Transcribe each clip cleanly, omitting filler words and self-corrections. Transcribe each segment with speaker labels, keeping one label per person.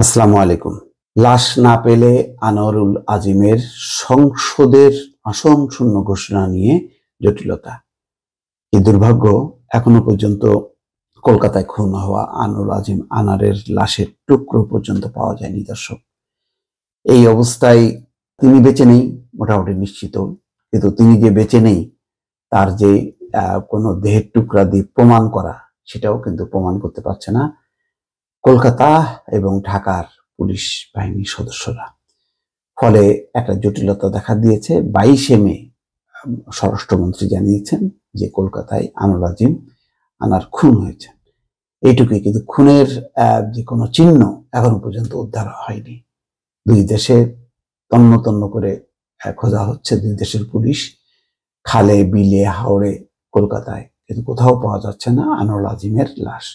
Speaker 1: আসসালামু আলাইকুম। লাশ না পেলে আনোয়ারুল আজিমের সংসদের আসন শূন্য ঘোষণা নিয়ে জটিলতা। এই দুর্ভাগ্য, এখনো পর্যন্ত কলকাতায় খুন হওয়া আনোয়ারুল আজিম আনারের লাশের টুকরো পর্যন্ত পাওয়া যায়নি। দর্শক, এই অবস্থায় তিনি বেঁচে নেই মোটামুটি নিশ্চিত, কিন্তু তিনি যে বেঁচে নেই তার যে কোনো দেহের টুকরা দিয়ে প্রমাণ করা, সেটাও কিন্তু প্রমাণ করতে পারছে না কলকাতা এবং ঢাকার পুলিশ বাহিনীর সদস্যরা। ফলে একটা জটিলতা দেখা দিয়েছে। 22শে মে স্বরাষ্ট্রমন্ত্রী জানিয়েছেন যে কলকাতায় আনোয়ারুল আজিম আনার খুন হয়েছে, এইটুকুই। কিন্তু খুনের যে কোনো চিহ্ন এখনো পর্যন্ত উদ্ধার হয়নি। দুই দেশে তন্ন তন্ন করে খোঁজা হচ্ছে, দুই দেশের পুলিশ খালে বিলে হাওড়ে কলকাতায়, কিন্তু কোথাও পাওয়া যাচ্ছে না আনোয়ারুল আজিমের লাশ।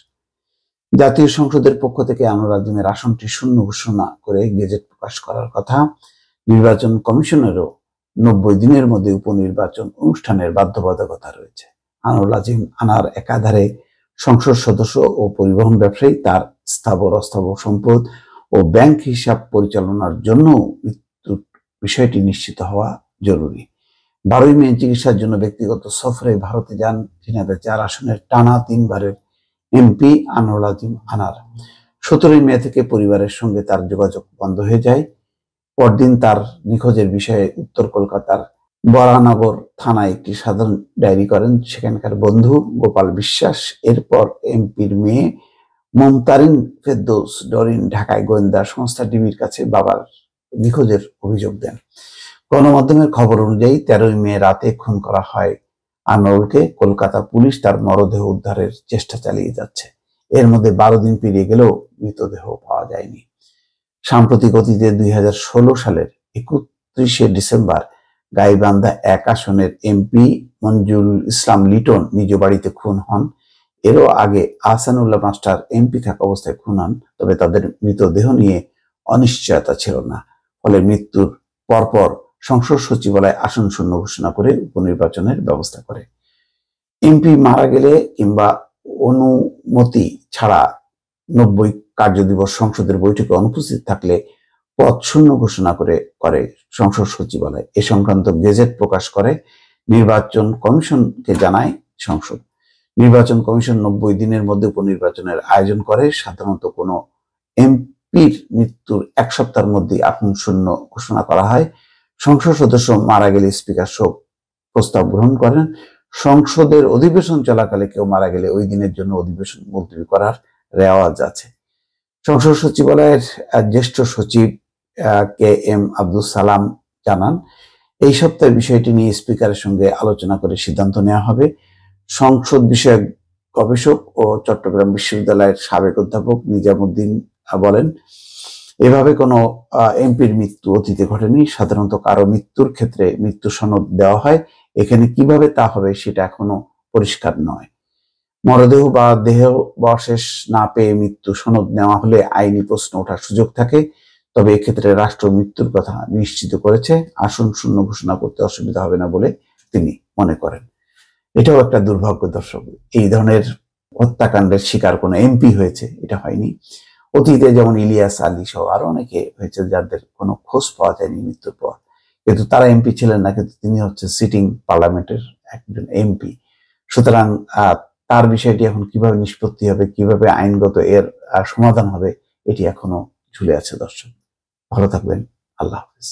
Speaker 1: জাতীয় সংসদের পক্ষ থেকে আনোয়ারুল আজিমের আসনটি শূন্য ঘোষণা করে গেজেট প্রকাশ করার কথা। নির্বাচন কমিশনেরও 90 দিনের মধ্যে উপনির্বাচন অনুষ্ঠানের বাধ্যবাধকতা রয়েছে। আনোয়ারুল আজিম আনার একাধারে সংসদ সদস্য ও পরিবহন ব্যবসায়ী। তার স্থাবর অস্থাবর সম্পদ ও ব্যাংক হিসাব পরিচালনার জন্য মৃত্যুর বিষয়টি নিশ্চিত হওয়া জরুরি। 12ই মে চিকিৎসার জন্য ব্যক্তিগত সফরে ভারতে যান ঝিনাইদহ 4 আসনের টানা 3 বারের এমপি আনোয়ারুল আজিম আনার। 17ই মে থেকে পরিবারের সঙ্গে তার যোগাযোগ বন্ধ হয়ে যায়। পরদিন তার নিখোঁজের বিষয়ে উত্তর কলকাতার বরানগর থানায় একটি সাধারণ ডায়েরি করেন সেখানকার বন্ধু গোপাল বিশ্বাস। এরপর এমপির মেয়ে মমতারিন ফেরদৌস ডরিন ঢাকায় গোয়েন্দা সংস্থা ডিবির কাছে বাবার নিখোঁজের অভিযোগ দেন। গণমাধ্যমের খবর অনুযায়ী 13ই মে রাতে খুন করা হয় আনোয়ারুলকে। কলকাতা পুলিশ তার মরদেহ উদ্ধারের চেষ্টা চালিয়ে যাচ্ছে। এর মধ্যে 12 দিন পেরিয়ে গেলেও মৃতদেহ পাওয়া যায়নি। সাম্প্রতিক অতীতে 2016 সালের 31শে ডিসেম্বর গাইবান্ধা 1 আসনের এমপি মঞ্জুরুল ইসলাম লিটন নিজ বাড়িতে খুন হন। এরও আগে আহসানুল্লাহ মাস্টার এমপি থাকা অবস্থায় খুন হন, তবে তাদের মৃতদেহ নিয়ে অনিশ্চয়তা ছিল না। ফলে মৃত্যুর পরপর সংসদ সচিবালয় আসন শূন্য ঘোষণা করে উপনির্বাচনের ব্যবস্থা করে। এমপি মারা গেলে কিংবা অনুমতি ছাড়া 90 কার্যদিবস সংসদের বৈঠকে অনুপস্থিত থাকলে পদ শূন্য ঘোষণা করে সংসদ সচিবালয়। এ সংক্রান্ত গেজেট প্রকাশ করে নির্বাচন কমিশনকে জানায় সংসদ। নির্বাচন কমিশন 90 দিনের মধ্যে উপনির্বাচনের আয়োজন করে। সাধারণত কোনো এমপির মৃত্যুর 1 সপ্তাহের মধ্যে আসন শূন্য ঘোষণা করা হয়। সংসদ সদস্য মারা গেলে স্পিকার শোক প্রস্তাব গ্রহণ করেন। সংসদের অধিবেশন চলাকালে কেউ মারা গেলে ওই দিনের জন্য অধিবেশন মুলতবি করার রেওয়াজ আছে। সংসদ সচিবালয়ের জ্যেষ্ঠ সচিব KM আব্দুল সালাম জানান, এই সপ্তাহে বিষয়টি নিয়ে স্পিকারের সঙ্গে আলোচনা করে সিদ্ধান্ত নেওয়া হবে। সংসদ বিষয়ক গবেষক ও চট্টগ্রাম বিশ্ববিদ্যালয়ের সাবেক অধ্যাপক নিজামুদ্দিন বলেন, এভাবে কোনো এমপির মৃত্যু অতীতে ঘটেনি। সাধারণত কারো মৃত্যুর ক্ষেত্রে মৃত্যু সনদ দেওয়া হয়। এখানে কিভাবে তা হবে সেটা এখনো পরিষ্কার নয়। মরদেহ বা দেহাবশেষ না পেয়ে মৃত্যু সনদ নেওয়া হলে আইনি প্রশ্ন ওঠার সুযোগ থাকে। তবে এক্ষেত্রে রাষ্ট্র মৃত্যুর কথা নিশ্চিত করেছে, আসন শূন্য ঘোষণা করতে অসুবিধা হবে না বলে তিনি মনে করেন। এটাও একটা দুর্ভাগ্য দর্শক, এই ধরনের হত্যাকাণ্ডের শিকার কোনো এমপি হয়েছে এটা হয়নি। অতীতে যেমন ইলিয়াস আলী সহ আরো অনেকে হয়েছে যাদের কোনো খোঁজ পাওয়া যায়নি মৃত্যুর পর, কিন্তু তারা এমপি ছিলেন না, কিন্তু তিনি হচ্ছে সিটিং পার্লামেন্টের একজন এমপি। সুতরাং তার বিষয়টি এখন কিভাবে নিষ্পত্তি হবে, কিভাবে আইনগত এর সমাধান হবে, এটি এখনো ঝুলে আছে। দর্শক, ভালো থাকবেন। আল্লাহ হাফেজ।